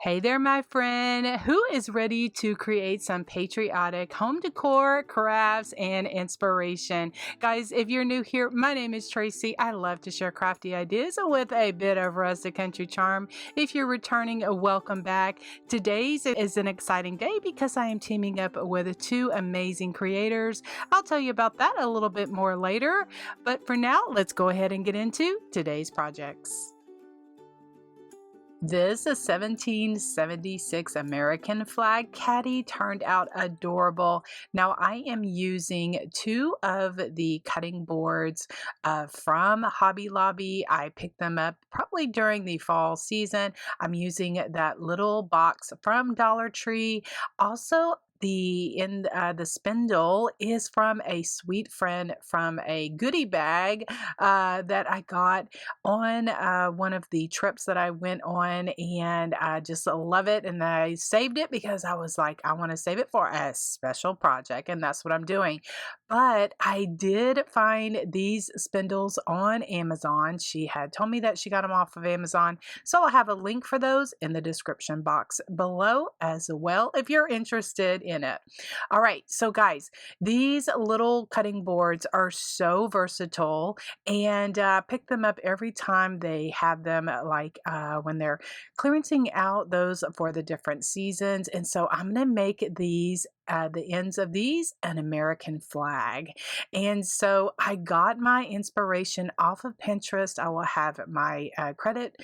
Hey there, my friend. Who is ready to create some patriotic home decor, crafts, and inspiration? Guys, if you're new here, my name is Tracy. I love to share crafty ideas with a bit of rustic country charm. If you're returning, welcome back. Today's is an exciting day because I am teaming up with two amazing creators. I'll tell you about that a little bit more later. But for now, let's go ahead and get into today's projects. This 1776 American Flag Caddy turned out adorable. Now I am using two of the cutting boards from Hobby Lobby. I picked them up probably during the fall season. I'm using that little box from Dollar Tree. Also, the spindle is from a sweet friend from a goodie bag that I got on one of the trips that I went on, and I just love it. And I saved it because I was like, I want to save it for a special project, and that's what I'm doing. But I did find these spindles on Amazon. She had told me that she got them off of Amazon, so I'll have a link for those in the description box below as well if you're interested in it. All right, so guys, these little cutting boards are so versatile, and pick them up every time they have them, like when they're clearancing out those for the different seasons. And so I'm going to make these the ends of these an American flag. And so I got my inspiration off of Pinterest. I will have my credit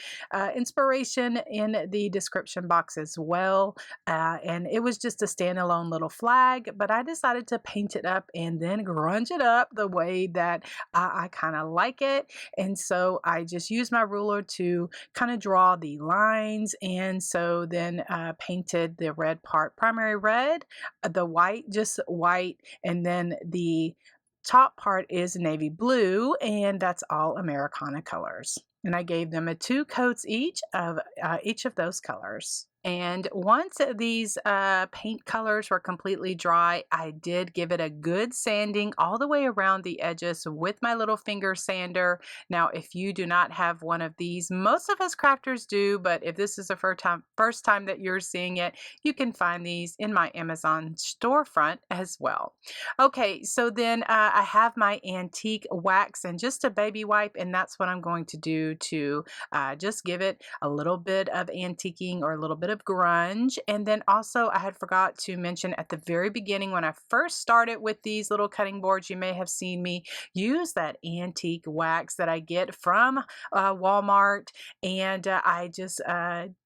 inspiration in the description box as well. And it was just a standalone little flag, but I decided to paint it up and then grunge it up the way that I kind of like it. And so I just used my ruler to kind of draw the lines. And so then painted the red part primary red, the white just white, and then the top part is navy blue, and that's all Americana colors. And I gave them 2 coats each of those colors. And once these paint colors were completely dry, I did give it a good sanding all the way around the edges with my little finger sander. Now, if you do not have one of these, most of us crafters do, but if this is the first time that you're seeing it, you can find these in my Amazon storefront as well. Okay, so then I have my antique wax and just a baby wipe, and that's what I'm going to do to just give it a little bit of antiquing or a little bit of grunge. And then also I had forgot to mention at the very beginning when I first started with these little cutting boards, you may have seen me use that antique wax that I get from Walmart, and I just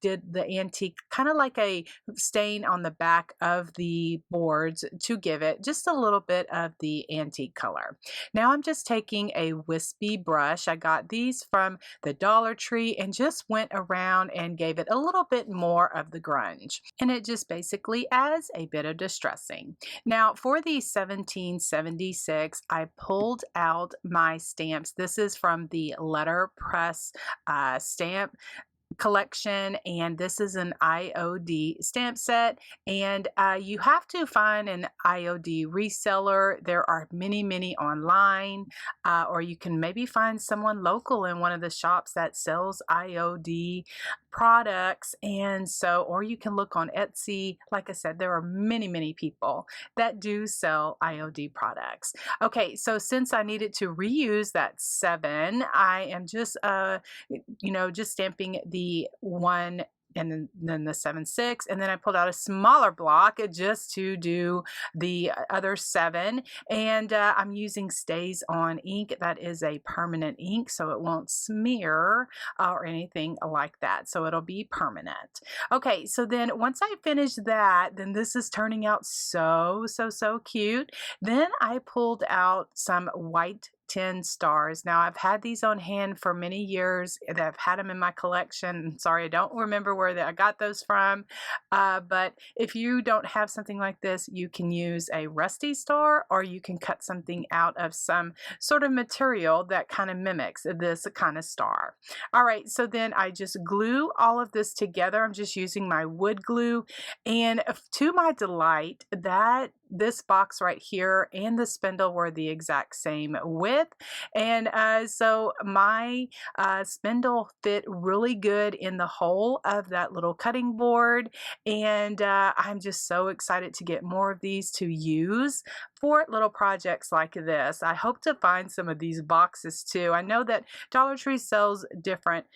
did the antique kind of like a stain on the back of the boards to give it just a little bit of the antique color. Now I'm just taking a wispy brush. I got these from the Dollar Tree and just went around and gave it a little bit more of the grunge, and it just basically adds a bit of distressing. Now for the 1776, I pulled out my stamps. This is from the Letterpress stamp collection, and this is an IOD stamp set, and you have to find an IOD reseller. There are many online, or you can maybe find someone local in one of the shops that sells IOD products. And so, or you can look on Etsy. Like I said, there are many people that do sell IOD products. Okay, so since I needed to reuse that 7, I am just just stamping the 1 and then the 7/6, and then I pulled out a smaller block just to do the other 7, and I'm using Stays On ink. That is a permanent ink, so it won't smear or anything like that, so it'll be permanent. Okay, so then once I finish that, then this is turning out so cute. Then I pulled out some white tin stars. Now I've had these on hand for many years. I've had them in my collection. Sorry, I don't remember where I got those from. But if you don't have something like this, you can use a rusty star, or you can cut something out of some sort of material that kind of mimics this kind of star. All right, so then I just glue all of this together. I'm just using my wood glue, and to my delight, that this box right here and the spindle were the exact same width. And so my spindle fit really good in the hole of that little cutting board. And I'm just so excited to get more of these to use for little projects like this. I hope to find some of these boxes too. I know that Dollar Tree sells different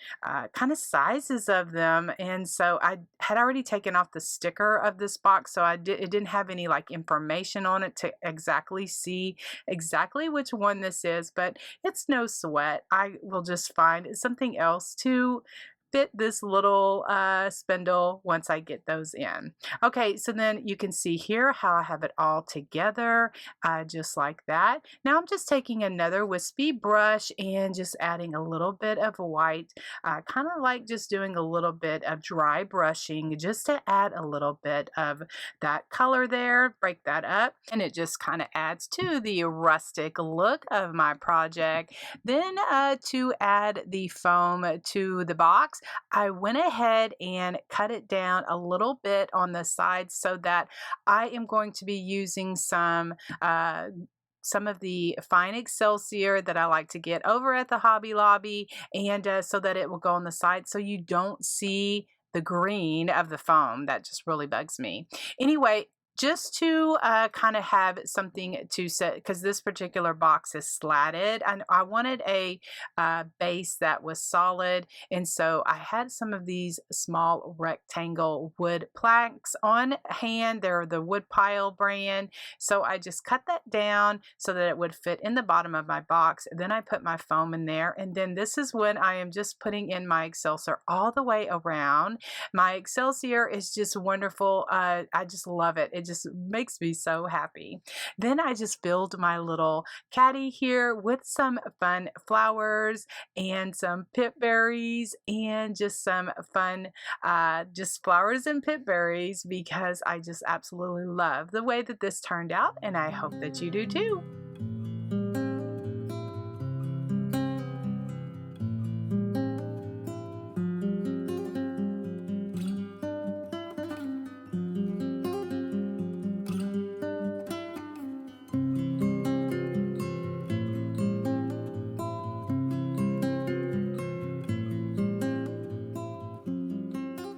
kind of sizes of them, and so I had already taken off the sticker of this box, so it didn't have any like information on it to exactly see exactly which one this is, but it's no sweat. I will just find something else to fit this little spindle once I get those in. Okay, so then you can see here how I have it all together, just like that. Now I'm just taking another wispy brush and just adding a little bit of white, kind of like just doing a little bit of dry brushing just to add a little bit of that color there, break that up, and it just kind of adds to the rustic look of my project. Then to add the foam to the box, I went ahead and cut it down a little bit on the sides so that I am going to be using some of the fine excelsior that I like to get over at the Hobby Lobby, and so that it will go on the side so you don't see the green of the foam. That just really bugs me. Anyway, just to kind of have something to set, because this particular box is slatted, and I wanted a base that was solid, and so I had some of these small rectangle wood planks on hand. They're the Woodpile brand, so I just cut that down so that it would fit in the bottom of my box. Then I put my foam in there, and then this is when I am just putting in my excelsior all the way around. My excelsior is just wonderful. I just love it. It just makes me so happy. Then I just filled my little caddy here with some fun flowers and some pip berries and just some fun just flowers and pip berries, because I just absolutely love the way that this turned out, and I hope that you do too.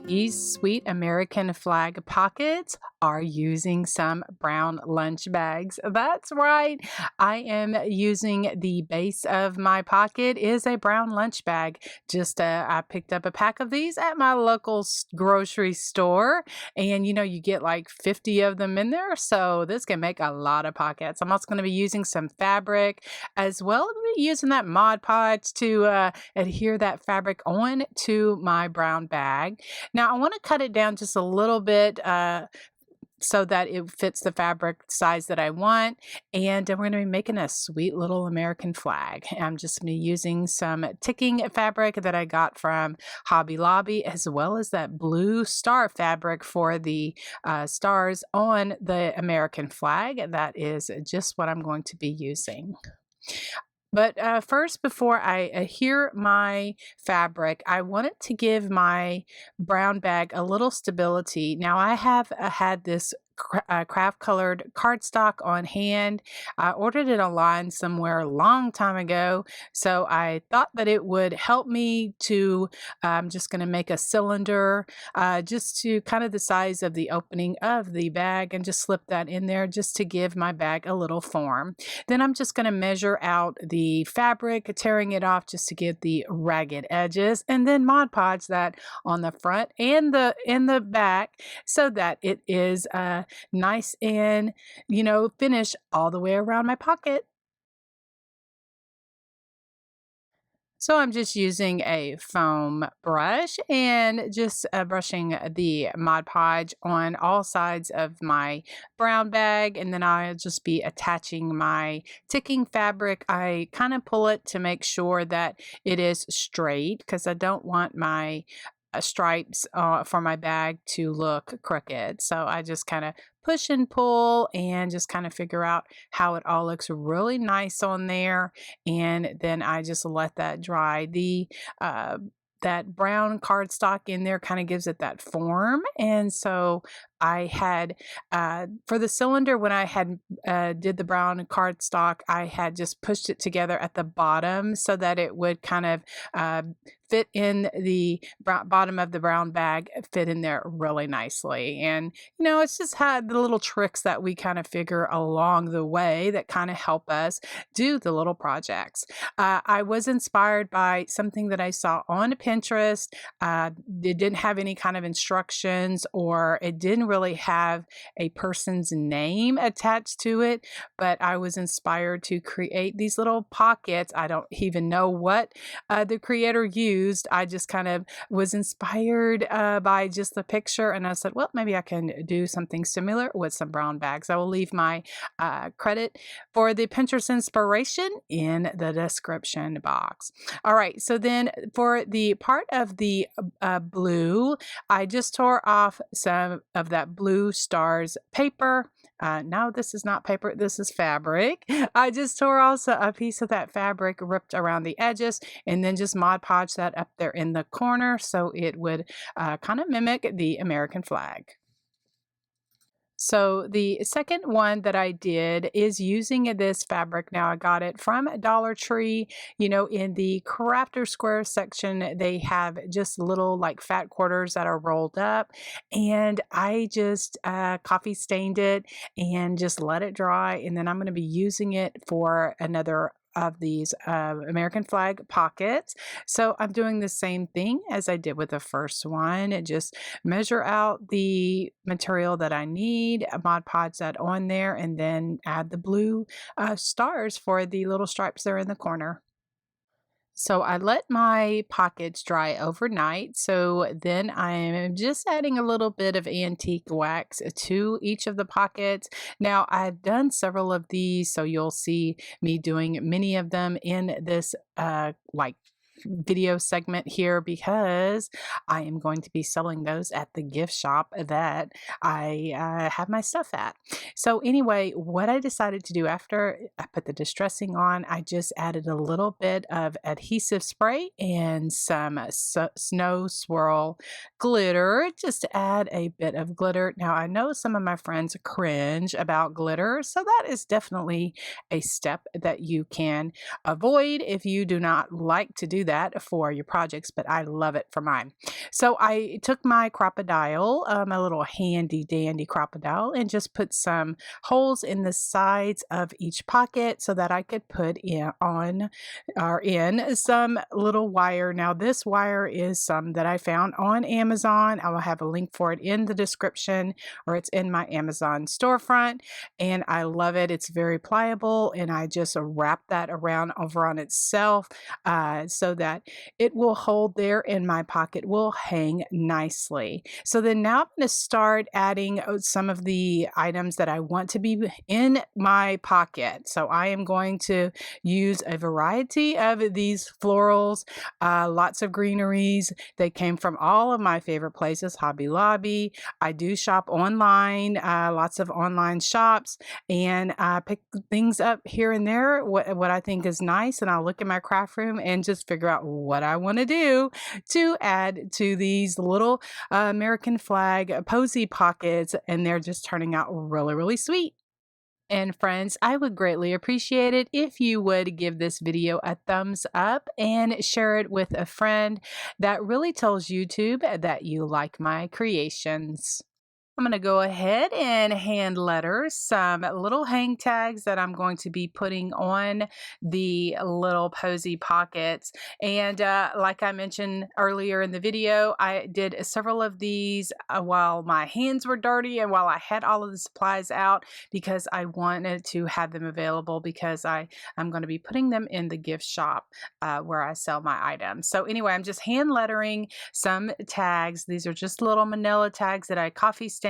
These sweet American Flag Pockets are using some brown lunch bags. That's right. I am using the base of my pocket is a brown lunch bag. Just I picked up a pack of these at my local grocery store, and you get like 50 of them in there, so this can make a lot of pockets. I'm also going to be using some fabric as well. I'm using that Mod Podge to adhere that fabric on to my brown bag. Now I want to cut it down just a little bit so that it fits the fabric size that I want, and we're going to be making a sweet little American flag. I'm just going to be using some ticking fabric that I got from Hobby Lobby, as well as that blue star fabric for the stars on the American flag. That is just what I'm going to be using. But first, before I adhere my fabric, I wanted to give my brown bag a little stability. Now, I have had this craft colored cardstock on hand. I ordered it online somewhere a long time ago, so I thought that it would help me to, I'm just going to make a cylinder just to kind of the size of the opening of the bag, and just slip that in there just to give my bag a little form. Then I'm just going to measure out the fabric, tearing it off just to get the ragged edges, and then Mod Podge that on the front and the back so that it is nice and finish all the way around my pocket. So I'm just using a foam brush and just brushing the Mod Podge on all sides of my brown bag, and then I'll just be attaching my ticking fabric. I kind of pull it to make sure that it is straight, because I don't want my stripes for my bag to look crooked. So I just kind of push and pull and just kind of figure out how it all looks really nice on there, and then I just let that dry. that brown cardstock in there kind of gives it that form. And so I had, for the cylinder, when I had did the brown cardstock, I had just pushed it together at the bottom so that it would kind of fit in the bottom of the brown bag, fit in there really nicely. And, it's just had the little tricks that we kind of figure along the way that kind of help us do the little projects. I was inspired by something that I saw on Pinterest. It didn't have any kind of instructions, or it didn't really have a person's name attached to it, but I was inspired to create these little pockets. I don't even know what the creator used. I just kind of was inspired by just the picture, and I said, well, maybe I can do something similar with some brown bags. I will leave my credit for the Pinterest inspiration in the description box. All right, so then for the part of the blue, I just tore off some of that blue stars paper. No, this is not paper, this is fabric. I just tore off a piece of that fabric, ripped around the edges, and then just Mod Podge that up there in the corner so it would kind of mimic the American flag. So the second one that I did is using this fabric. Now I got it from Dollar Tree. In the crafter square section, they have just little like fat quarters that are rolled up, and I just coffee stained it and just let it dry. And then I'm going to be using it for another of these American flag pockets. So I'm doing the same thing as I did with the first one, and just measure out the material that I need, Mod Podge that on there, and then add the blue stars for the little stripes there in the corner. So I let my pockets dry overnight. So then I'm just adding a little bit of antique wax to each of the pockets. Now I've done several of these, so you'll see me doing many of them in this like video segment here, because I am going to be selling those at the gift shop that I have my stuff at. So anyway, what I decided to do after I put the distressing on, I just added a little bit of adhesive spray and some snow swirl glitter, just to add a bit of glitter. Now I know some of my friends cringe about glitter, so that is definitely a step that you can avoid if you do not like to do that for your projects, but I love it for mine. So I took my Crop-a-dile, my little handy dandy Crop-a-dile, and just put some holes in the sides of each pocket so that I could put in some little wire. Now this wire is some that I found on Amazon. I will have a link for it in the description, or it's in my Amazon storefront, and I love it. It's very pliable, and I just wrap that around over on itself so that it will hold there, and my pocket will hang nicely. So then now I'm going to start adding some of the items that I want to be in my pocket. So I am going to use a variety of these florals, lots of greeneries. They came from all of my favorite places, Hobby Lobby. I do shop online, lots of online shops, and pick things up here and there, what I think is nice, and I'll look in my craft room and just figure out what I want to do to add to these little American flag posy pockets, and they're just turning out really, really sweet. And friends, I would greatly appreciate it if you would give this video a thumbs up and share it with a friend. That really tells YouTube that you like my creations. I'm going to go ahead and hand letter some little hang tags that I'm going to be putting on the little posy pockets. And like I mentioned earlier in the video, I did several of these while my hands were dirty and while I had all of the supplies out, because I wanted to have them available, because I'm going to be putting them in the gift shop where I sell my items. So anyway, I'm just hand lettering some tags. These are just little manila tags that I coffee stained,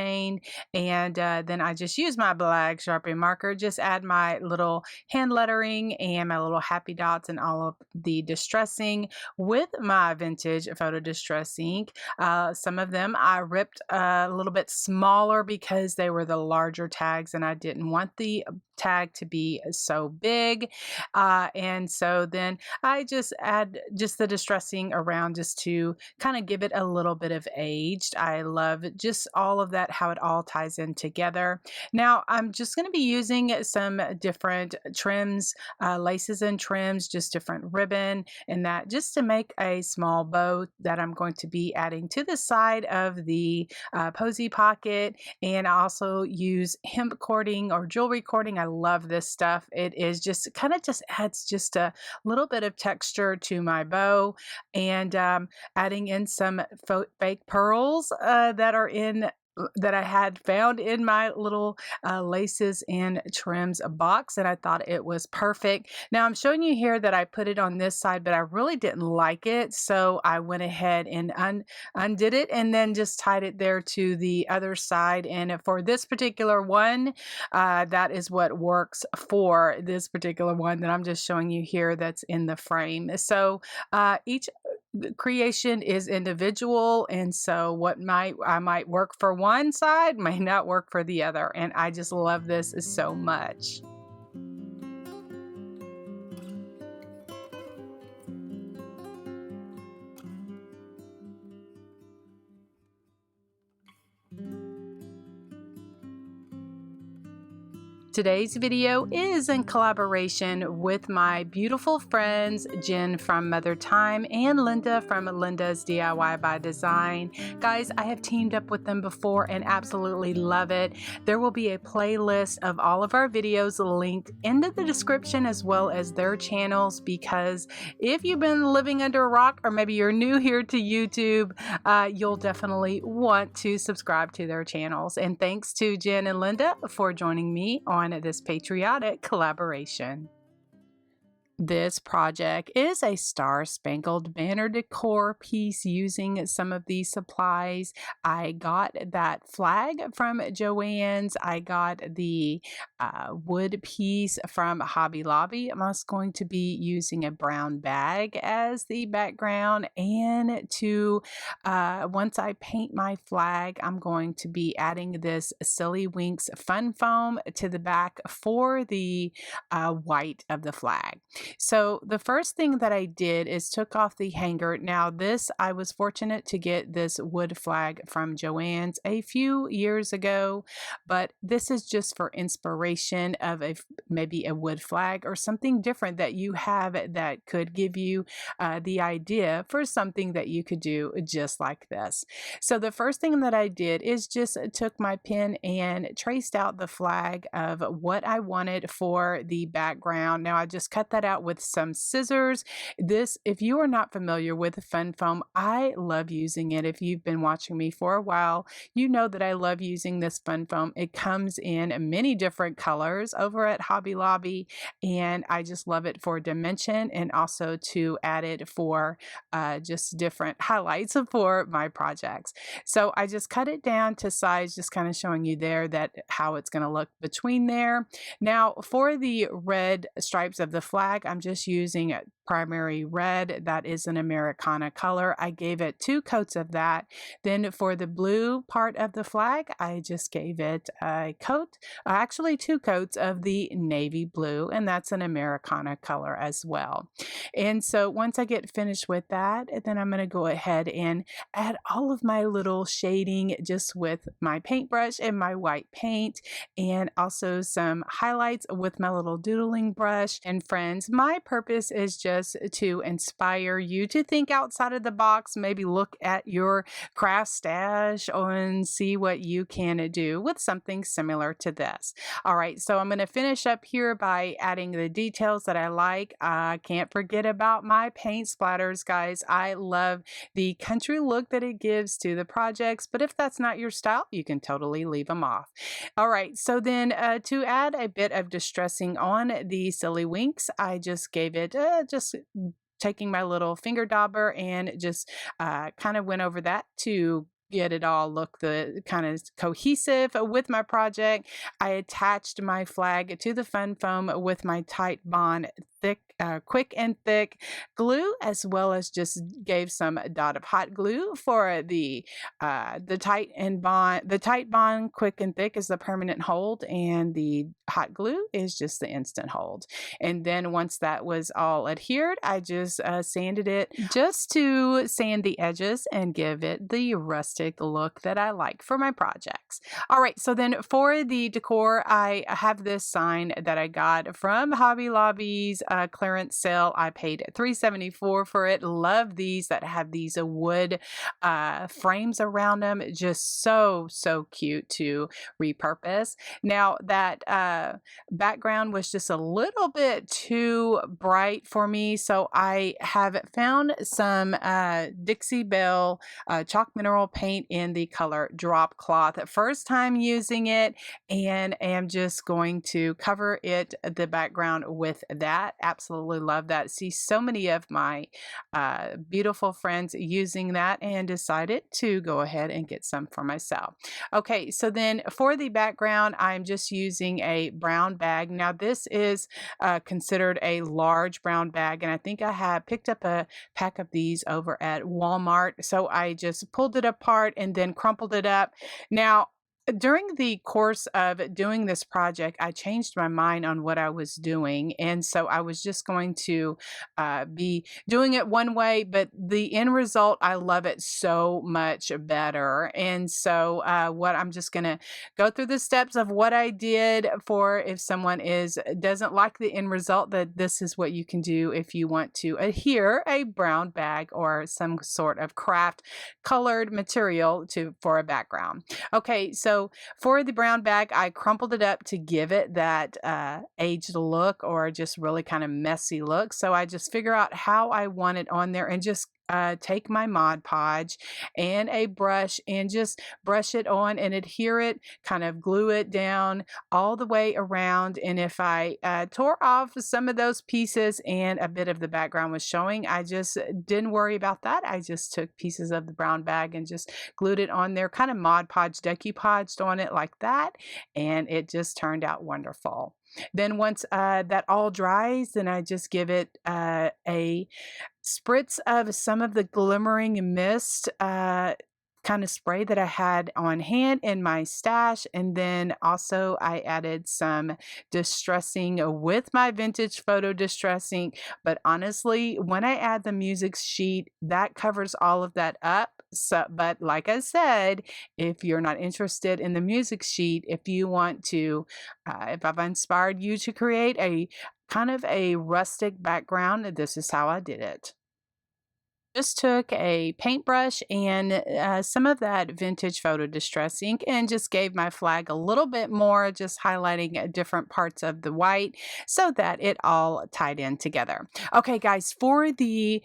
and then I just use my black Sharpie marker, just add my little hand lettering and my little happy dots and all of the distressing with my vintage photo distress ink. Some of them I ripped a little bit smaller because they were the larger tags, and I didn't want the tag to be so big. And so then I just add just the distressing around just to kind of give it a little bit of aged. I love just all of that, how it all ties in together. Now I'm just going to be using some different trims, laces and trims, just different ribbon and that just to make a small bow that I'm going to be adding to the side of the posy pocket. And I also use hemp cording or jewelry cording. I love this stuff. It is just kind of just adds just a little bit of texture to my bow, and adding in some fake pearls that I had found in my little laces and trims box, and I thought it was perfect. Now I'm showing you here that I put it on this side, but I really didn't like it, so I went ahead and undid it and then just tied it there to the other side. And for this particular one, that is what works for this particular one that I'm just showing you here that's in the frame. So each creation is individual, and so what I might work for one side may not work for the other, and I just love this so much. Today's video is in collaboration with my beautiful friends Jenn from Mother Time and Linda from Linda's DIY by Design. Guys, I have teamed up with them before and absolutely love it. There will be a playlist of all of our videos linked in the description as well as their channels, because if you've been living under a rock or maybe you're new here to YouTube, you'll definitely want to subscribe to their channels. And thanks to Jenn and Linda for joining me on this patriotic collaboration. This project is a star-spangled banner decor piece using some of these supplies. I got that flag from Joanns. I got the wood piece from Hobby Lobby. I'm also going to be using a brown bag as the background. And to once I paint my flag, I'm going to be adding this Silly Winks fun foam to the back for the white of the flag. So the first thing that I did is took off the hanger. Now this, I was fortunate to get this wood flag from Joanns a few years ago, but this is just for inspiration of maybe a wood flag or something different that you have that could give you the idea for something that you could do just like this. So the first thing that I did is just took my pen and traced out the flag of what I wanted for the background. Now I just cut that out with some scissors. This, if you are not familiar with fun foam, I love using it. If you've been watching me for a while, you know that I love using this fun foam. It comes in many different colors over at Hobby Lobby, and I just love it for dimension and also to add it for just different highlights for my projects. So I just cut it down to size, just kind of showing you there that how it's going to look between there. Now for the red stripes of the flag, I'm just using a primary red. That is an Americana color. I gave it 2 coats of that. Then for the blue part of the flag, I just gave it a coat, actually 2 coats of the navy blue, and that's an Americana color as well. And so once I get finished with that, then I'm going to go ahead and add all of my little shading just with my paintbrush and my white paint, and also some highlights with my little doodling brush. And friends, my purpose is just to inspire you to think outside of the box, maybe look at your craft stash and see what you can do with something similar to this. All right, so I'm going to finish up here by adding the details that I like. I can't forget about my paint splatters, guys. I love the country look that it gives to the projects, but if that's not your style, you can totally leave them off. All right, so then to add a bit of distressing on the Silly Winks, I just gave it just taking my little finger dauber and just kind of went over that to get it all look the kind of cohesive with my project. I attached my flag to the fun foam with my Tite Bond quick and thick glue, as well as just gave some dot of hot glue for the tight bond. Quick and thick is the permanent hold, and the hot glue is just the instant hold. And then once that was all adhered, I just sanded it just to sand the edges and give it the rustic look that I like for my projects. All right, so then for the decor, I have this sign that I got from Hobby Lobby's clearance sale. I paid $3.74 for it. Love these that have these wood frames around them. Just so cute to repurpose. Now that background was just a little bit too bright for me, so I have found some Dixie Belle chalk mineral paint in the color Drop Cloth. First time using it, and am just going to cover the background with that. Absolutely love that. See so many of my beautiful friends using that, and decided to go ahead and get some for myself. Okay, so then for the background, I'm just using a brown bag. Now this is considered a large brown bag, and I think I had picked up a pack of these over at Walmart. So I just pulled it apart and then crumpled it up. Now, during the course of doing this project, I changed my mind on what I was doing. And so I was just going to be doing it one way, but the end result, I love it so much better. And so what I'm just going to go through the steps of what I did for if someone doesn't like the end result, that this is what you can do if you want to adhere a brown bag or some sort of craft colored material for a background. Okay, so for the brown bag, I crumpled it up to give it that aged look, or just really kind of messy look. So I just figure out how I want it on there, and just take my Mod Podge and a brush and just brush it on and adhere it, kind of glue it down all the way around. And if I tore off some of those pieces and a bit of the background was showing, I just didn't worry about that. I just took pieces of the brown bag and just glued it on there, kind of Mod Podge, decoupaged on it like that, and it just turned out wonderful. Then once that all dries, then I just give it a spritz of some of the glimmering mist kind of spray that I had on hand in my stash. And then also I added some distressing with my vintage photo distressing. But honestly, when I add the music sheet, that covers all of that up. So, but like I said, if you're not interested in the music sheet, if you want to, if I've inspired you to create a kind of a rustic background, this is how I did it. Just took a paintbrush and some of that vintage photo distress ink, and just gave my flag a little bit more, just highlighting different parts of the white so that it all tied in together. Okay, guys, for the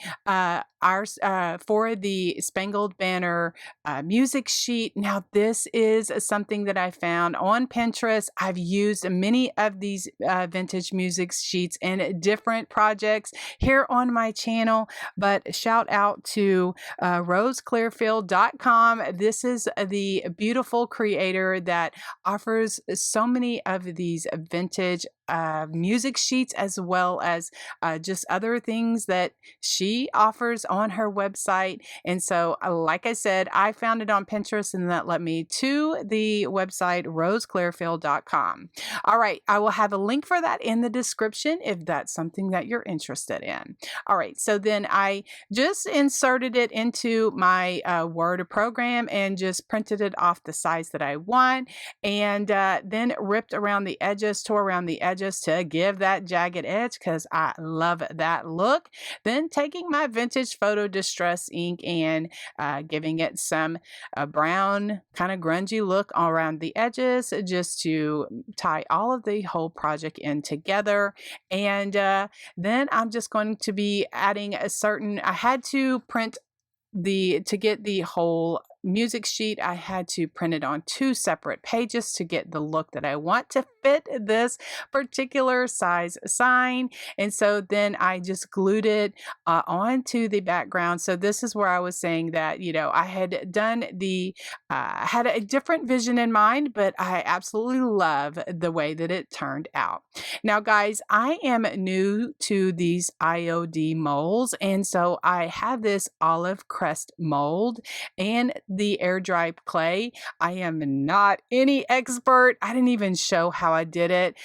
Spangled banner music sheet. Now this is something that I found on Pinterest. I've used many of these vintage music sheets in different projects here on my channel, but shout out to roseclearfield.com. This is the beautiful creator that offers so many of these vintage music sheets, as well as just other things that she offers on her website. And so, like I said, I found it on Pinterest, and that led me to the website roseclearfield.com. All right, I will have a link for that in the description if that's something that you're interested in. All right, so then I just inserted it into my Word program and just printed it off the size that I want, and then ripped around the edges, tore around the edges to give that jagged edge, because I love that look. Then taking my vintage photo distress ink and giving it some brown kind of grungy look around the edges, just to tie all of the whole project in together. And then I'm just going to be adding I had to print to get the whole music sheet, I had to print it on 2 separate pages to get the look that I want to fit this particular size sign. And so then I just glued it onto the background. So this is where I was saying that, I had done had a different vision in mind, but I absolutely love the way that it turned out. Now, guys, I am new to these IOD molds, and so I have this Olive Crest mold and the air dry clay. I am not any expert. I didn't even show how I did it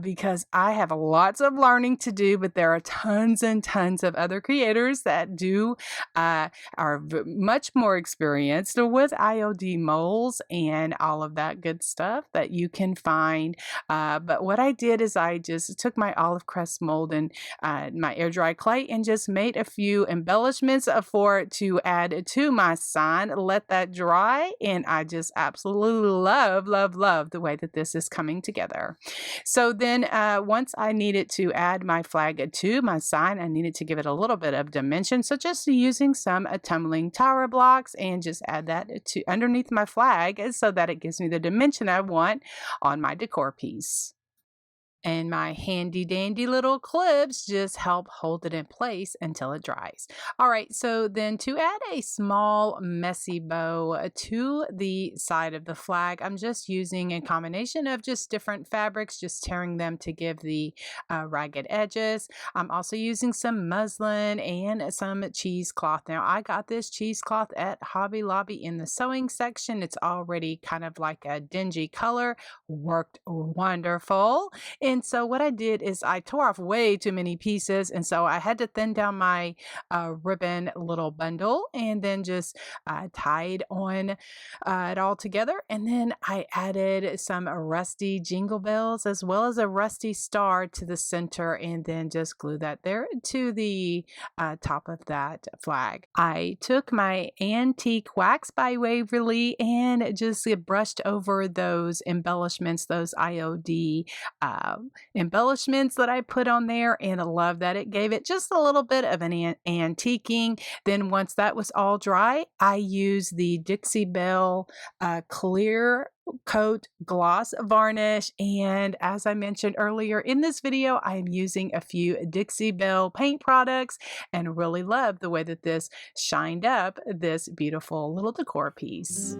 because I have lots of learning to do, but there are tons and tons of other creators that are much more experienced with IOD molds and all of that good stuff that you can find. But what I did is I just took my Olive Crest mold and my air dry clay and just made a few embellishments for it to add to my sign. Let that dry, and I just absolutely love, love, love the way that this is coming together. So then once I needed to add my flag to my sign, I needed to give it a little bit of dimension. So just using some tumbling tower blocks and just add that to underneath my flag so that it gives me the dimension I want on my decor piece. And my handy dandy little clips just help hold it in place until it dries. All right, so then to add a small messy bow to the side of the flag, I'm just using a combination of just different fabrics, just tearing them to give the ragged edges. I'm also using some muslin and some cheesecloth. Now, I got this cheesecloth at Hobby Lobby in the sewing section. It's already kind of like a dingy color, worked wonderful. And so what I did is I tore off way too many pieces. And so I had to thin down my ribbon little bundle and then just tied on it all together. And then I added some rusty jingle bells as well as a rusty star to the center and then just glue that there to the top of that flag. I took my antique wax by Waverly and just brushed over those embellishments, those IOD embellishments that I put on there, and I love that it gave it just a little bit of an antiquing. Then once that was all dry, I used the Dixie Belle clear coat gloss varnish, and as I mentioned earlier in this video, I am using a few Dixie Belle paint products and really love the way that this shined up this beautiful little decor piece.